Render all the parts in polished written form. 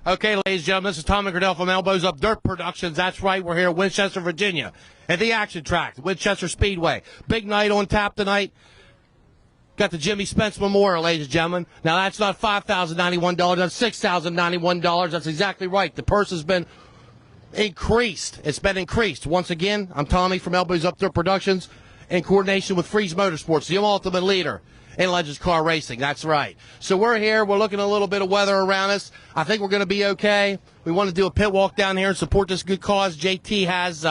Okay, ladies and gentlemen, this is Tom McGradell from Elbows Up Dirt Productions. That's right, we're here at Winchester, Virginia, at the action track, Winchester Speedway. Big night on tap tonight. Got the Jimmy Spence Memorial, ladies and gentlemen. Now, that's not $5,091, that's $6,091. That's exactly right. The purse has been increased. It's been increased. Once again, I'm Tommy from Elbows Up Dirt Productions in coordination with Freeze Motorsports, the ultimate leader in Legends Car Racing. That's right. So we're here. We're looking at a little bit of weather around us. I think we're going to be okay. We want to do a pit walk down here and support this good cause JT has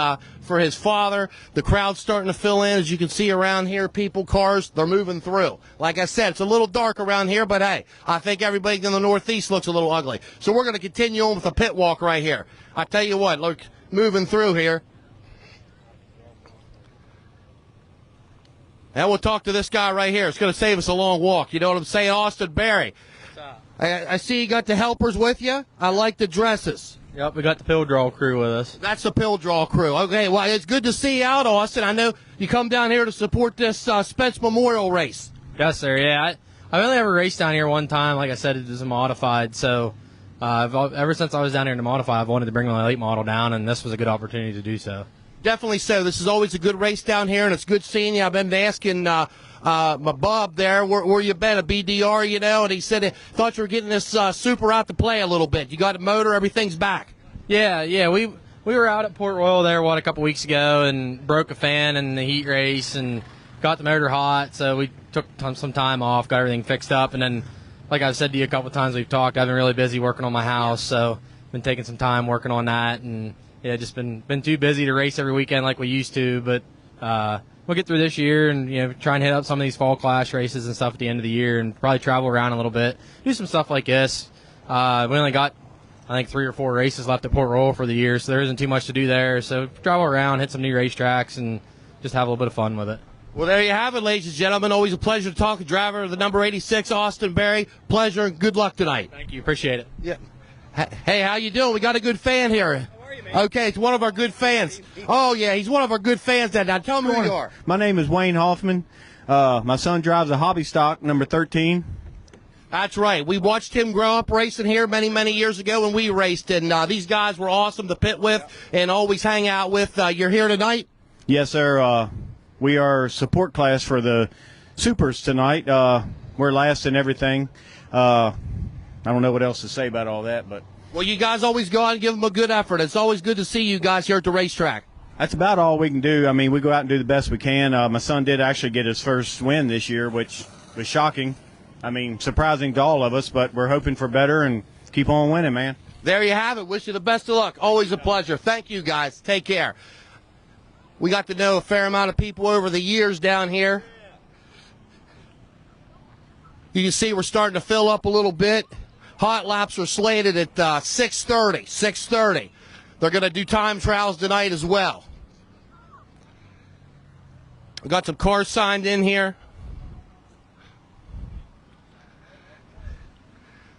for his father. The crowd's starting to fill in. As you can see around here, people, cars, they're moving through. Like I said, it's a little dark around here, but hey, I think everybody in the Northeast looks a little ugly. So we're going to continue on with the pit walk right here. I tell you what, look, moving through here. And we'll talk to this guy right here. It's going to save us a long walk. You know what I'm saying? Austin Berry. What's up? I see you got the helpers with you. I like the dresses. Yep, we got the pill draw crew with us. That's the pill draw crew. Okay, well, it's good to see you out, Austin. I know you come down here to support this Spence Memorial race. Yes, sir. Yeah, I've only ever raced down here one time. Like I said, it was a modified. So ever since I was down here in the modified, I've wanted to bring my late model down, and this was a good opportunity to do so. Definitely so. This is always a good race down here, and it's good seeing you. I've been asking my Bob there, where you been, a BDR, you know, and he said thought you were getting this Super out to play a little bit. You got a motor, everything's back. Yeah, we were out at Port Royal there, a couple weeks ago, and broke a fan in the heat race and got the motor hot, so we took some time off, got everything fixed up, and then, like I've said to you a couple of times we've talked, I've been really busy working on my house, so been taking some time working on that, and yeah, just been too busy to race every weekend like we used to, but we'll get through this year and try and hit up some of these fall clash races and stuff at the end of the year, and probably travel around a little bit, do some stuff like this. We only got, I think, 3 or 4 races left at Port Royal for the year, so there isn't too much to do there. So travel around, hit some new racetracks, and just have a little bit of fun with it. Well, there you have it, ladies and gentlemen. Always a pleasure to talk to driver of the number 86, Austin Berry. Pleasure and good luck tonight. Thank you. Appreciate it. Yeah. Hey, how you doing? We got a good fan here. Okay, it's one of our good fans. Oh, yeah, he's one of our good fans. Now, tell me who you are. My name is Wayne Hoffman. My son drives a hobby stock, number 13. That's right. We watched him grow up racing here many, many years ago when we raced, and these guys were awesome to pit with and always hang out with. You're here tonight? Yes, sir. We are support class for the Supers tonight. We're last in everything. I don't know what else to say about all that, but... Well, you guys always go out and give them a good effort. It's always good to see you guys here at the racetrack. That's about all we can do. I mean, we go out and do the best we can. My son did actually get his first win this year, which was shocking. I mean, surprising to all of us, but we're hoping for better and keep on winning, man. There you have it. Wish you the best of luck. Always a pleasure. Thank you, guys. Take care. We got to know a fair amount of people over the years down here. You can see we're starting to fill up a little bit. Hot laps are slated at 6:30. 6:30. They're going to do time trials tonight as well. We got some cars signed in here.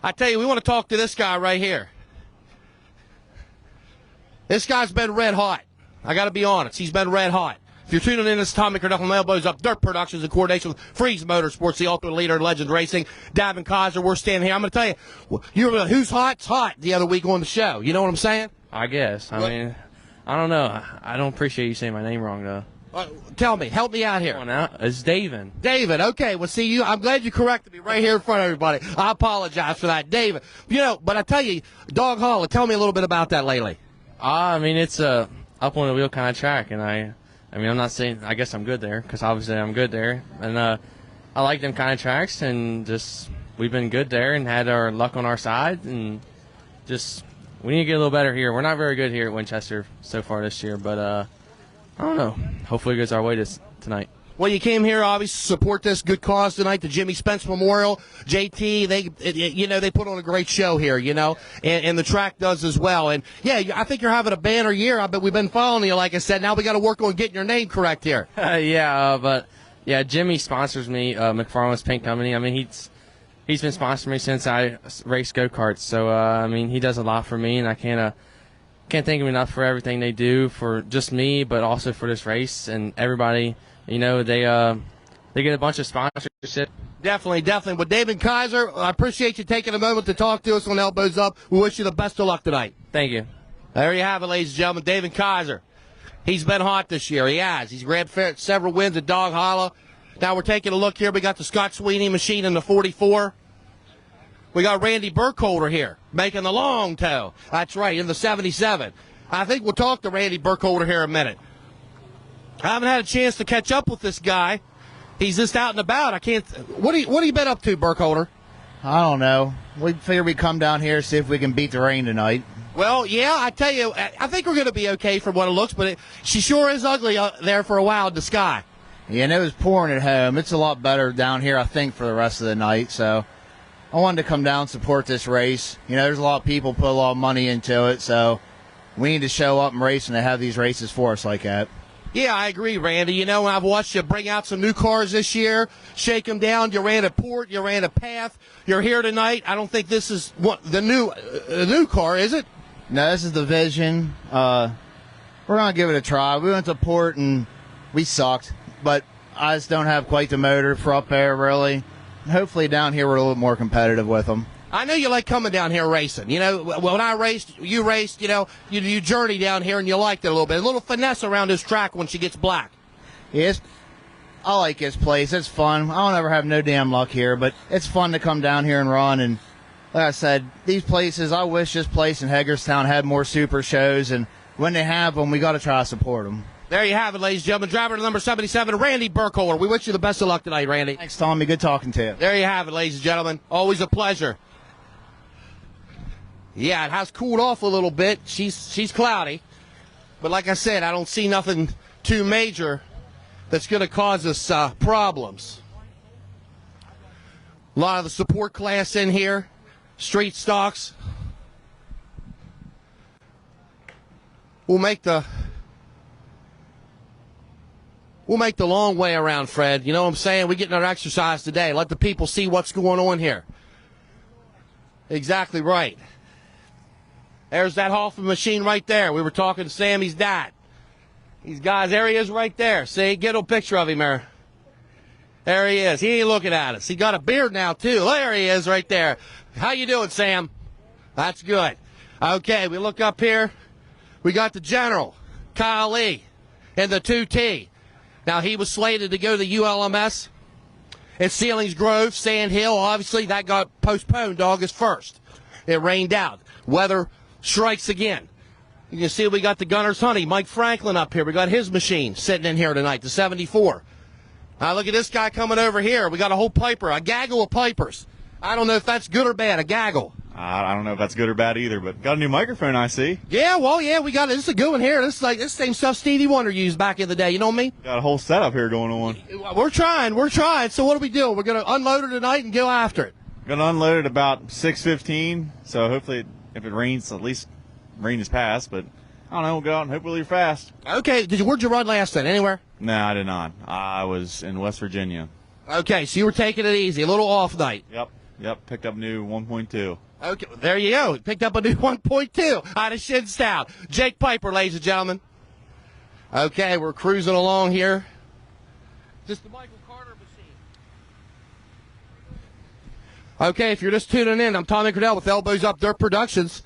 I tell you, we want to talk to this guy right here. This guy's been red hot. I got to be honest. He's been red hot. If you're tuning in, this is Tom McGradell from Elbows Up Dirt Productions in coordination with Freeze Motorsports, the ultimate leader in Legends Racing. Davin Kaiser, we're standing here. I'm going to tell you, who's hot's hot the other week on the show. You know what I'm saying? I guess. I mean, I don't know. I don't appreciate you saying my name wrong, though. Tell me. Help me out here. Come on now. It's David. David. Okay. Well, see, I'm glad you corrected me right here in front of everybody. I apologize for that, David. But I tell you, Dog Hall, tell me a little bit about that lately. I mean, it's a up-on-the-wheel kind of track, and I mean, I'm not saying I guess I'm good there, because obviously I'm good there. And I like them kind of tracks, and just we've been good there and had our luck on our side, and just we need to get a little better here. We're not very good here at Winchester so far this year, but I don't know. Hopefully it goes our way tonight. Well, you came here obviously to support this good cause tonight, the Jimmy Spence Memorial. JT, they put on a great show here, and the track does as well. And yeah, I think you're having a banner year. I bet we've been following you, like I said. Now we got to work on getting your name correct here. But Jimmy sponsors me, McFarland's Paint Company. I mean, he's been sponsoring me since I raced go-karts. So I mean, he does a lot for me, and I can't thank him enough for everything they do for just me, but also for this race and everybody. They get a bunch of sponsorship Definitely. Well, David Kaiser, I appreciate you taking a moment to talk to us on Elbows Up. We wish you the best of luck tonight. Thank you. There you have it, ladies and gentlemen. David Kaiser. He's been hot this year. He has. He's grabbed several wins at Dog Hollow. Now we're taking a look here. We got the Scott Sweeney machine in the 44. We got Randy Burkholder here making the long toe. That's right, in the 77. I think we'll talk to Randy Burkholder here in a minute. I haven't had a chance to catch up with this guy. He's just out and about. I can't. What have you been up to, Burkholder? I don't know. We figured we'd come down here, see if we can beat the rain tonight. Well, yeah, I tell you, I think we're going to be okay from what it looks, but she sure is ugly there for a while in the sky. Yeah, and it was pouring at home. It's a lot better down here, I think, for the rest of the night. So I wanted to come down and support this race. You know, there's a lot of people put a lot of money into it, so we need to show up and race, and they have these races for us like that. Yeah, I agree, Randy. You know, I've watched you bring out some new cars this year, shake them down. You ran a Port, you ran a Path. You're here tonight. I don't think this is the new car, is it? No, this is the Vision. We're going to give it a try. We went to Port, and we sucked, but I just don't have quite the motor for up there, really. Hopefully down here we're a little more competitive with them. I know you like coming down here racing. You know, when I raced, you raced, you know, you journey down here and you liked it a little bit. A little finesse around this track when she gets black. Yes, I like this place. It's fun. I don't ever have no damn luck here, but it's fun to come down here and run. And like I said, these places, I wish this place in Hagerstown had more super shows. And when they have them, we got to try to support them. There you have it, ladies and gentlemen. Driver number 77, Randy Burkholder. We wish you the best of luck tonight, Randy. Thanks, Tommy. Good talking to you. There you have it, ladies and gentlemen. Always a pleasure. Yeah, it has cooled off a little bit. She's cloudy. But like I said, I don't see nothing too major that's going to cause us problems. A lot of the support class in here. Street stocks. We'll make the long way around, Fred. You know what I'm saying? We're getting our exercise today. Let the people see what's going on here. Exactly right. There's that Hoffman machine right there. We were talking to Sammy's dad. These guys, there he is right there. See, get a picture of him there. There he is. He ain't looking at us. He got a beard now, too. There he is right there. How you doing, Sam? That's good. Okay, we look up here. We got the General, Kyle Lee, in the 2T. Now, he was slated to go to the ULMS at Sealings Grove, Sand Hill. Obviously, that got postponed to August 1st. It rained out. Weather strikes again. You can see we got the Gunner's Honey, Mike Franklin up here. We got his machine sitting in here tonight, the 74. Now look at this guy coming over here. We got a whole piper, a gaggle of pipers. I don't know if that's good or bad, a gaggle. I don't know if that's good or bad either, but got a new microphone, I see. Yeah, well, yeah, we got it. This is a good one here. This is like this same stuff Stevie Wonder used back in the day. You know what I mean? Got a whole setup here going on. We're trying. So what do we do? We're going to unload it tonight and go after it. Gonna unload it about 6:15. So hopefully, if it rains, at least rain is past. But I don't know. We'll go out and hopefully you're fast. Okay. Where'd you run last then? Anywhere? No, I did not. I was in West Virginia. Okay, so you were taking it easy, a little off night. Yep. Picked up new 1.2. Okay, there you go. Picked up a new 1.2 out of Shinstown. Jake Piper, ladies and gentlemen. Okay, we're cruising along here. Just the Michael Carter machine. Okay, if you're just tuning in, I'm Tommy Cordell with Elbows Up Dirt Productions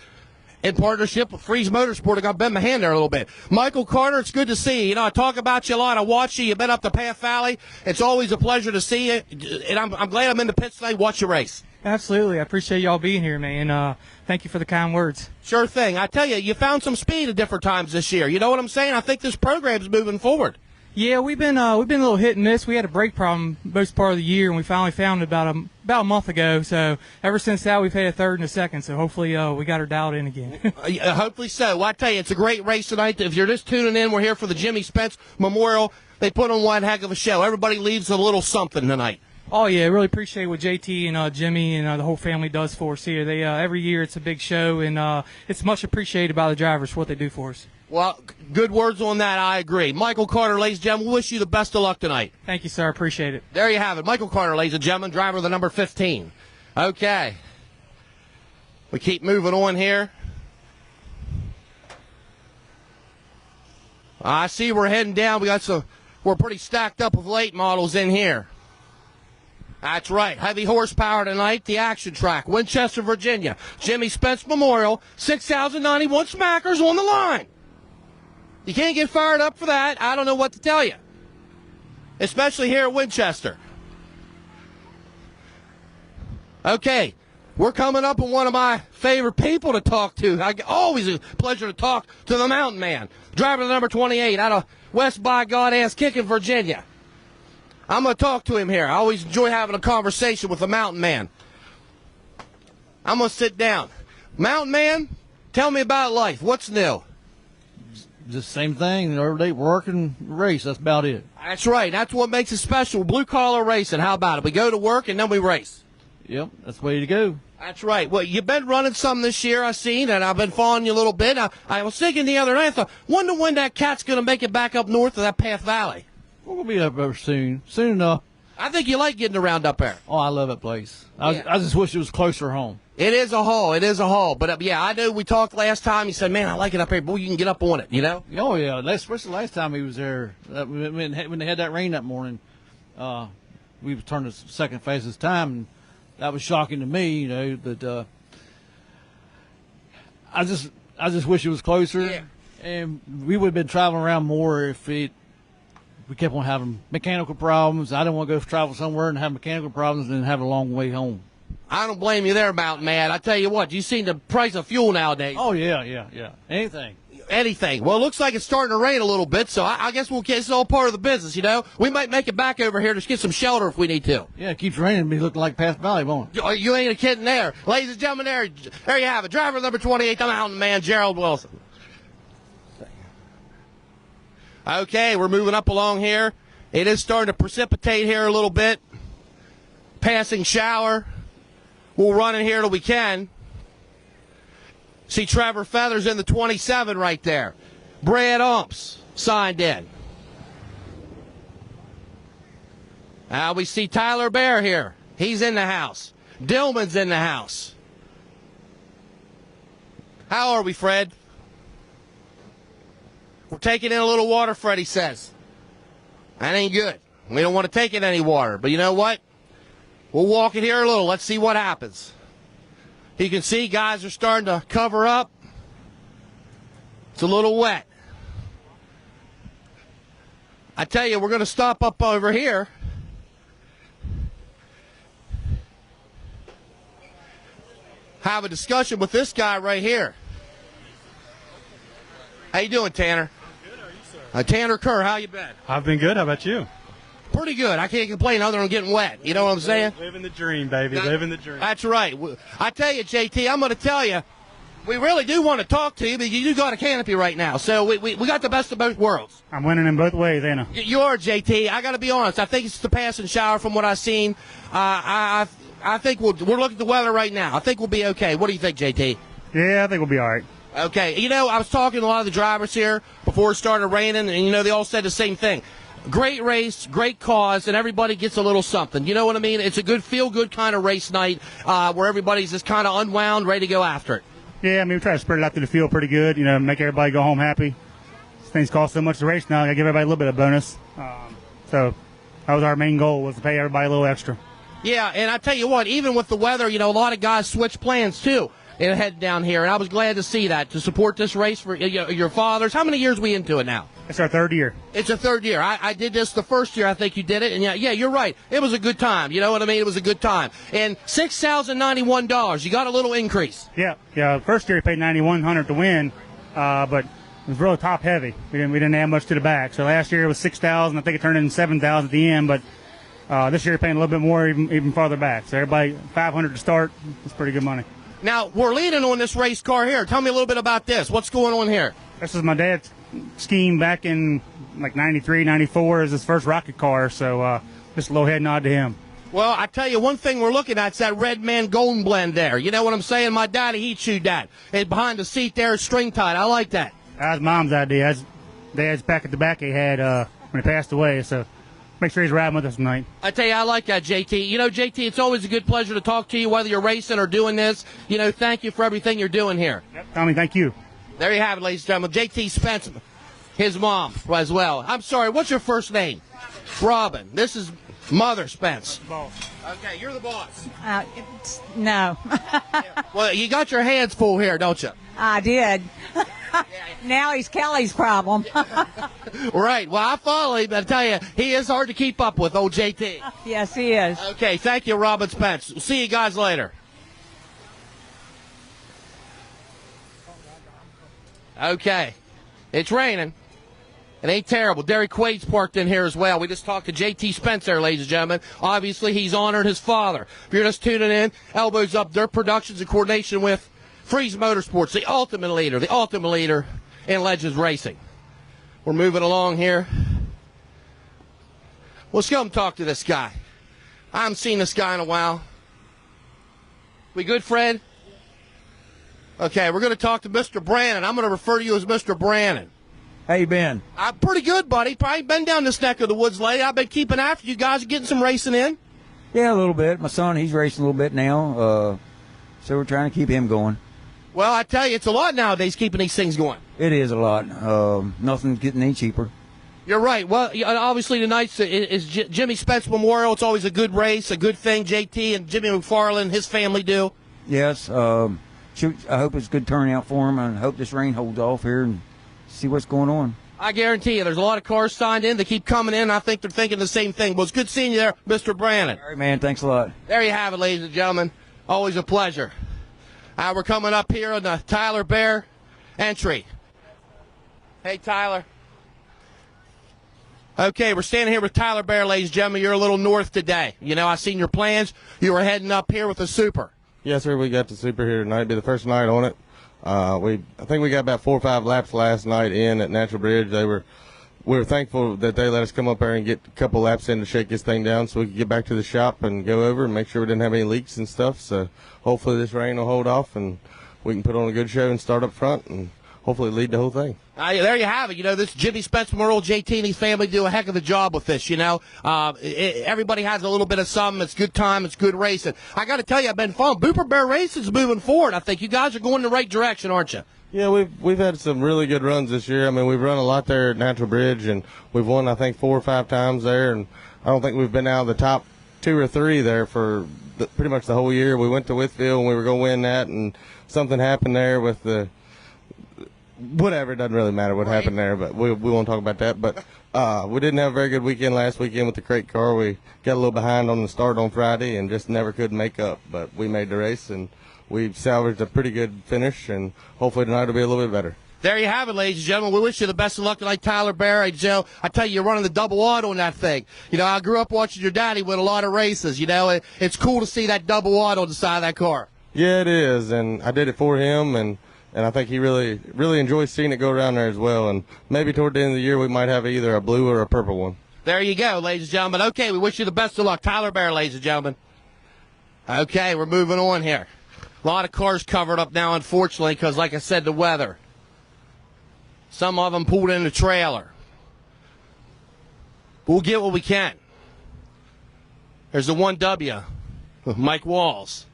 in partnership with Freeze Motorsport. I got to bend my hand there a little bit. Michael Carter, it's good to see you. You know, I talk about you a lot. I watch you. You've been up the Path Valley. It's always a pleasure to see you, and I'm glad I'm in the pits today. Watch your race. Absolutely. I appreciate y'all being here, man. Thank you for the kind words. Sure thing. I tell you, you found some speed at different times this year. You know what I'm saying? I think this program's moving forward. Yeah, we've been a little hit and miss. We had a brake problem most part of the year, and we finally found it about a month ago. So ever since that, we've had a third and a second. So hopefully we got her dialed in again. Hopefully so. Well, I tell you, it's a great race tonight. If you're just tuning in, we're here for the Jimmy Spence Memorial. They put on one heck of a show. Everybody leaves a little something tonight. Oh, yeah, really appreciate what JT and Jimmy and the whole family does for us here. They every year it's a big show, and it's much appreciated by the drivers for what they do for us. Well, good words on that. I agree. Michael Carter, ladies and gentlemen, we wish you the best of luck tonight. Thank you, sir. Appreciate it. There you have it. Michael Carter, ladies and gentlemen, driver of the number 15. Okay. We keep moving on here. I see we're heading down. We're pretty stacked up with late models in here. That's right. Heavy horsepower tonight, the action track, Winchester, Virginia. Jimmy Spence Memorial, 6,091 smackers on the line. You can't get fired up for that. I don't know what to tell you, especially here at Winchester. Okay, we're coming up on one of my favorite people to talk to. Always a pleasure to talk to the Mountain Man, driver to number 28 out of West by God ass kicking Virginia. I'm going to talk to him here. I always enjoy having a conversation with the Mountain Man. I'm going to sit down. Mountain Man, tell me about life. What's new? Just the same thing. Every day work and race. That's about it. That's right. That's what makes it special. Blue-collar racing. How about it? We go to work and then we race. Yep, that's the way to go. That's right. Well, you've been running some this year, I've seen, and I've been following you a little bit. I was thinking the other night, I thought, wonder when that cat's going to make it back up north of that Path Valley. We're going to be up there soon. Soon enough. I think you like getting around up there. Oh, I love that place. I just wish it was closer home. It is a haul. It is a haul. But, yeah, I know we talked last time. You said, man, I like it up here. Boy, you can get up on it, you know? Oh, yeah. Especially last time he was there. When they had that rain that morning, we turned the second fastest time, and that was shocking to me, you know. But I just wish it was closer. Yeah. And we would have been traveling around more if we kept on having mechanical problems. I didn't want to go travel somewhere and have mechanical problems and have a long way home. I don't blame you there, Mountain Man. I tell you what, you seen the price of fuel nowadays. Oh, yeah. Anything. Well, it looks like it's starting to rain a little bit, so I guess it's all part of the business, you know? We might make it back over here to get some shelter if we need to. Yeah, it keeps raining and be looking like Path Valley, won't it? You ain't a kidding there. Ladies and gentlemen, there you have it. Driver number 28, the Mountain Man, Gerald Wilson. Okay, we're moving up along here. It is starting to precipitate here a little bit. Passing shower. We'll run in here till we can. See Trevor Feathers in the 27 right there. Brad Umps signed in. Now we see Tyler Bear here. He's in the house. Dillman's in the house. How are we, Fred? We're taking in a little water, Freddie says. That ain't good. We don't want to take in any water. But you know what? We'll walk it here a little. Let's see what happens. You can see guys are starting to cover up. It's a little wet. I tell you, we're going to stop up over here. Have a discussion with this guy right here. How you doing, Tanner? Good. How are you, sir? Tanner Kerr, how you been? I've been good. How about you? Pretty good. I can't complain other than getting wet. You know what I'm saying? Living the dream, baby. Living the dream. That's right. I tell you, JT, I'm going to tell you, we really do want to talk to you, but you do got a canopy right now. So we got the best of both worlds. I'm winning in both ways, ain't I? You are, JT. I got to be honest. I think it's the passing shower from what I've seen. I think we're looking at the weather right now. I think we'll be okay. What do you think, JT? Yeah, I think we'll be all right. Okay. You know, I was talking to a lot of the drivers here before it started raining, and, you know, they all said the same thing. Great race, great cause, and everybody gets a little something. You know what I mean? It's a good, feel-good kind of race night where everybody's just kind of unwound, ready to go after it. Yeah, I mean, we try to spread it out through the field pretty good, you know, make everybody go home happy. These things cost so much to race now, I got to give everybody a little bit of bonus. So that was our main goal, was to pay everybody a little extra. Yeah, and I tell you what, even with the weather, you know, a lot of guys switch plans, too, and head down here, and I was glad to see that, to support this race for your fathers. How many years are we into it now? It's our third year. It's a third year. I did this the first year. I think you did it. And yeah, you're right. It was a good time. You know what I mean? It was a good time. And $6,091. You got a little increase. Yeah. First year we paid $9,100 to win, but it was really top heavy. We didn't add much to the back. So last year it was $6,000. I think it turned into $7,000 at the end. But this year we're paying a little bit more, even farther back. So everybody $500 to start. That's pretty good money. Now we're leading on this race car here. Tell me a little bit about this. What's going on here? This is my dad's scheme back in like 93, 94 is his first rocket car, so just a little head nod to him. Well, I tell you, one thing we're looking at is that Red Man Golden Blend there. You know what I'm saying? My daddy, he'd shoot that. And behind the seat there is string tied. I like that. That was Mom's idea. That's Dad's back at the back he had when he passed away, so make sure he's riding with us tonight. I tell you, I like that, JT. You know, JT, it's always a good pleasure to talk to you, whether you're racing or doing this. You know, thank you for everything you're doing here. Yep. Tommy, thank you. There you have it, ladies and gentlemen. JT Spence, his mom as well. I'm sorry, what's your first name? Robin. This is Mother Spence. Okay, you're the boss. No, Well, you got your hands full here, don't you? I did. Now he's Kelly's problem. Right. Well, I follow him, but I tell you, he is hard to keep up with, old JT. Yes, he is. Okay, thank you, Robin Spence. We'll see you guys later. Okay. It's raining. It ain't terrible. Derek Quaid's parked in here as well. We just talked to JT Spence there, ladies and gentlemen. Obviously, he's honored his father. If you're just tuning in, Elbows Up Dirt Productions in coordination with Freeze Motorsports, the ultimate leader in Legends Racing. We're moving along here. Let's go and talk to this guy. I haven't seen this guy in a while. We good, Fred? Okay, we're going to talk to Mr. Brannon. I'm going to refer to you as Mr. Brannon. How you been? I'm pretty good, buddy. Probably been down this neck of the woods lately. I've been keeping after you guys, getting some racing in. Yeah, a little bit. My son, he's racing a little bit now, so we're trying to keep him going. Well, I tell you, it's a lot nowadays keeping these things going. It is a lot. Nothing's getting any cheaper. You're right. Well, obviously tonight's is Jimmy Spence Memorial. It's always a good race, a good thing. JT and Jimmy McFarland, his family do. Yes. I hope it's a good turnout for him, and I hope this rain holds off here and see what's going on. I guarantee you, there's a lot of cars signed in. They keep coming in. I think they're thinking the same thing. Well, it's good seeing you there, Mr. Brannon. All right, man. Thanks a lot. There you have it, ladies and gentlemen. Always a pleasure. We're coming up here on the Tyler Bear entry. Hey, Tyler. Okay, we're standing here with Tyler Bear, ladies and gentlemen. You're a little north today. You know, I seen your plans. You were heading up here with the Super. Yes, sir. We got the Super here tonight. It'll be the first night on it. I think we got about 4 or 5 laps last night in at Natural Bridge. We were thankful that they let us come up there and get a couple laps in to shake this thing down so we could get back to the shop and go over and make sure we didn't have any leaks and stuff. So hopefully this rain will hold off and we can put on a good show and start up front and hopefully lead the whole thing. There you have it. You know, this Jimmy Spence Memorial, JT and his family do a heck of a job with this, you know. Everybody has a little bit of something. It's good time. It's good racing. I got to tell you, I've been following. Booper Bear Racing's moving forward. I think you guys are going in the right direction, aren't you? Yeah, we've had some really good runs this year. I mean, we've run a lot there at Natural Bridge, and we've won, I think, 4 or 5 times there. And I don't think we've been out of the top 2 or 3 there for pretty much the whole year. We went to Whitfield, and we were going to win that, and something happened there with the whatever. It doesn't really matter what happened there, but we won't talk about that. But we didn't have a very good weekend last weekend with the crate car. We got a little behind on the start on Friday and just never could make up. But we made the race, and we salvaged a pretty good finish, and hopefully tonight will be a little bit better. There you have it, ladies and gentlemen. We wish you the best of luck tonight, Tyler Bear. I tell you, you're running the double auto on that thing. You know, I grew up watching your daddy win a lot of races. You know, it's cool to see that double auto on the side of that car. Yeah, it is, and I did it for him, and I think he really, really enjoys seeing it go around there as well. And maybe toward the end of the year we might have either a blue or a purple one. There you go, ladies and gentlemen. Okay, we wish you the best of luck. Tyler Bear, ladies and gentlemen. Okay, we're moving on here. A lot of cars covered up now, unfortunately, because, like I said, the weather. Some of them pulled in the trailer. We'll get what we can. There's the 1W, Mike Walls.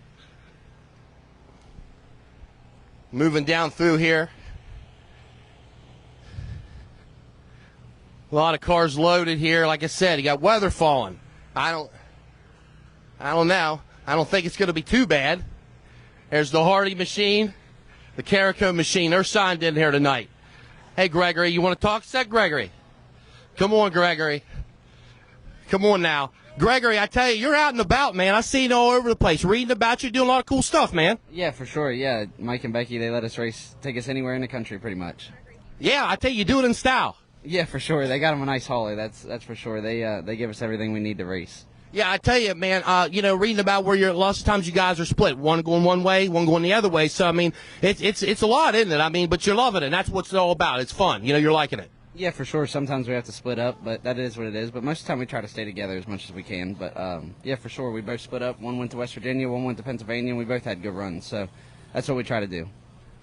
Moving down through here. A lot of cars loaded here. Like I said, you got weather falling. I don't know. I don't think it's going to be too bad. There's the Hardy machine, the Carico machine. They're signed in here tonight. Hey, Gregory, you want to talk? Set Gregory. Come on, Gregory. Come on now. Gregory, I tell you, you're out and about, man. I see you all over the place, reading about you, doing a lot of cool stuff, man. Yeah, for sure. Yeah, Mike and Becky, they let us race, take us anywhere in the country, pretty much. Yeah, I tell you, you do it in style. Yeah, for sure. They got them a nice hauler. That's for sure. They give us everything we need to race. Yeah, I tell you, man, reading about where you're, lots of times you guys are split. One going one way, one going the other way. So, I mean, it's a lot, isn't it? I mean, but you're loving it. That's what it's all about. It's fun. You know, you're liking it. Yeah, for sure. Sometimes we have to split up, but that is what it is. But most of the time we try to stay together as much as we can. But, yeah, for sure. We both split up. One went to West Virginia, one went to Pennsylvania, and we both had good runs. So that's what we try to do.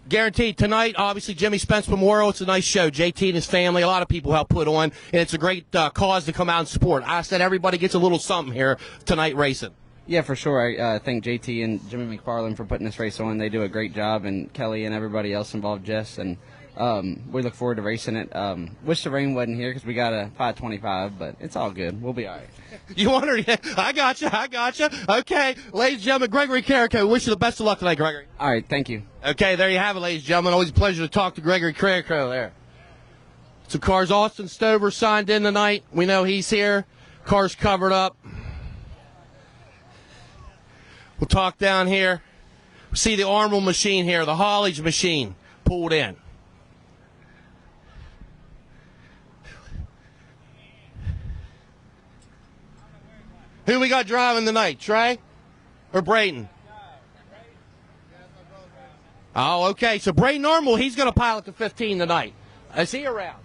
Guaranteed. Tonight, obviously, Jimmy Spence Memorial. It's a nice show. JT and his family, a lot of people help put on, and it's a great cause to come out and support. I said everybody gets a little something here tonight racing. Yeah, for sure. I thank JT and Jimmy McFarland for putting this race on. They do a great job, and Kelly and everybody else involved, Jess. And we look forward to racing it. Wish the rain wasn't here because we got a pot 25, but it's all good. We'll be all right. You wonder? I gotcha. Okay, ladies and gentlemen, Gregory Carrico, wish you the best of luck tonight, Gregory. All right, thank you. Okay, there you have it, ladies and gentlemen. Always a pleasure to talk to Gregory Carrico there. So cars, Austin Stover signed in tonight. We know he's here. Car's covered up. We'll talk down here. We see the Arnold machine here, the haulage machine pulled in. Who we got driving tonight, Trey or Brayton? Oh, okay. So Brayton Arnold, he's going to pilot the 15 tonight. Is he around?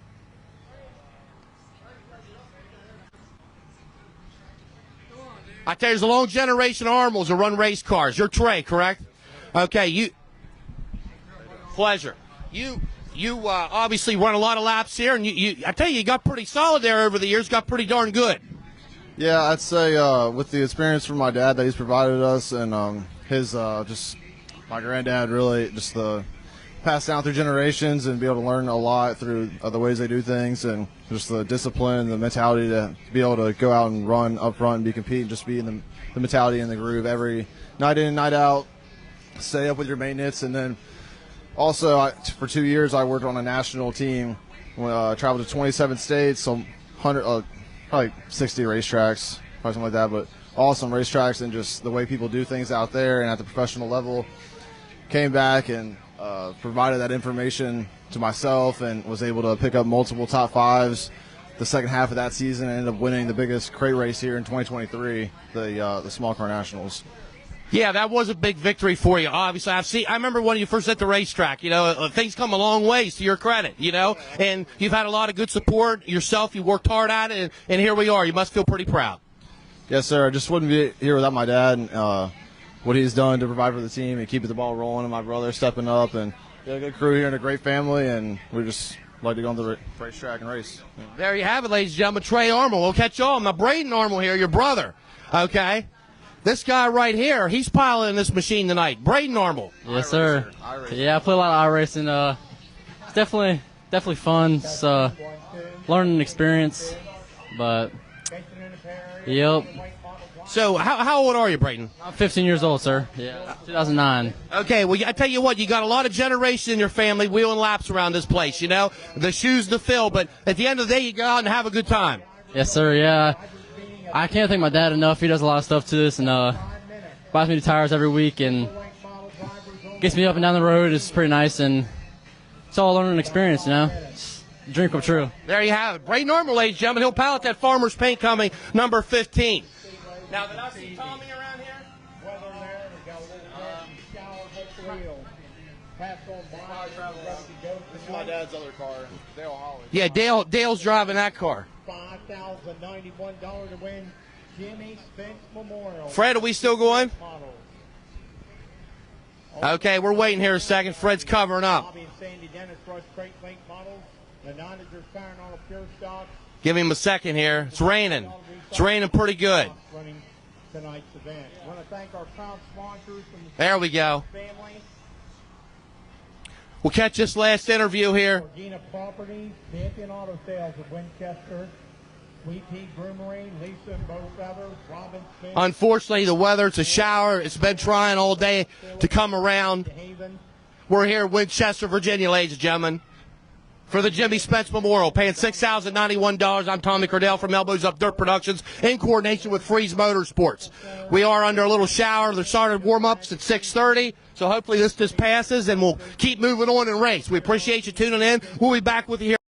I tell you, there's a long generation of Arnolds that run race cars. You're Trey, correct? Okay, pleasure. You obviously run a lot of laps here, and I tell you got pretty solid there over the years. Got pretty darn good. Yeah, I'd say with the experience from my dad that he's provided us, and his just my granddad really just the passed down through generations and be able to learn a lot through the ways they do things and just the discipline, the mentality to be able to go out and run up front and be competing, just be in the mentality and the groove every night in and night out. Stay up with your maintenance, and then also for 2 years I worked on a national team. Traveled to 27 states, so 100. Probably 60 racetracks, probably something like that, but awesome racetracks and just the way people do things out there and at the professional level. Came back and provided that information to myself and was able to pick up multiple top fives the second half of that season and ended up winning the biggest crate race here in 2023, the Small Car Nationals. Yeah, that was a big victory for you. Obviously, I remember when you first hit the racetrack. Things come a long ways to your credit. And you've had a lot of good support yourself. You worked hard at it, and here we are. You must feel pretty proud. Yes, sir. I just wouldn't be here without my dad and what he's done to provide for the team and keep the ball rolling. And my brother stepping up, and we got a good crew here and a great family, and we just like to go on the racetrack and race. There you have it, ladies and gentlemen. Trey Arnold. We'll catch y'all. Now, Braden Arnold here, your brother. Okay. This guy right here, he's piloting this machine tonight. Braden Arnold. Yes, sir. Yeah, I play a lot of iRacing. It's definitely fun. It's learning experience, but yep. So how old are you, Braden? I'm 15 years old, sir. Yeah, 2009. Okay, well, I tell you what, you got a lot of generation in your family wheeling laps around this place, the shoes to fill, but at the end of the day, you go out and have a good time. Yes, sir, yeah. I can't thank my dad enough. He does a lot of stuff to this and buys me the tires every week and gets me up and down the road. It's pretty nice, and it's all a learning experience, It's a dream come true. There you have it. Braden Arnold, ladies and gentlemen. He'll pilot that Farmer's Paint Company number 15. Now, did I see Tommy around here? This is my dad's other car, Dale Holly. Yeah, Dale's driving that car. $5,091 to win Jimmy Spence Memorial. Fred, are we still going? Okay, we're waiting here a second. Fred's covering up. Bobby and Sandy Dennis Rush Crate Link models. The Nonagers firing on a pure stock. Give him a second here. It's raining. It's raining pretty good. Running tonight's event. I want to thank our proud sponsors from the there we go. family. We'll catch this last interview here. Gina Properties, Champion Auto Sales of Winchester, Sweet Tea Brewery, Lisa and Bo Feathers, Robin Smith. Unfortunately, the weather, it's a shower. It's been trying all day to come around. We're here in Winchester, Virginia, ladies and gentlemen, for the Jimmy Spence Memorial, paying $6,091. I'm Tommy Cordell from Elbows Up Dirt Productions in coordination with Freeze Motorsports. We are under a little shower. They started warm-ups at 6:30, so hopefully this just passes, and we'll keep moving on and race. We appreciate you tuning in. We'll be back with you here.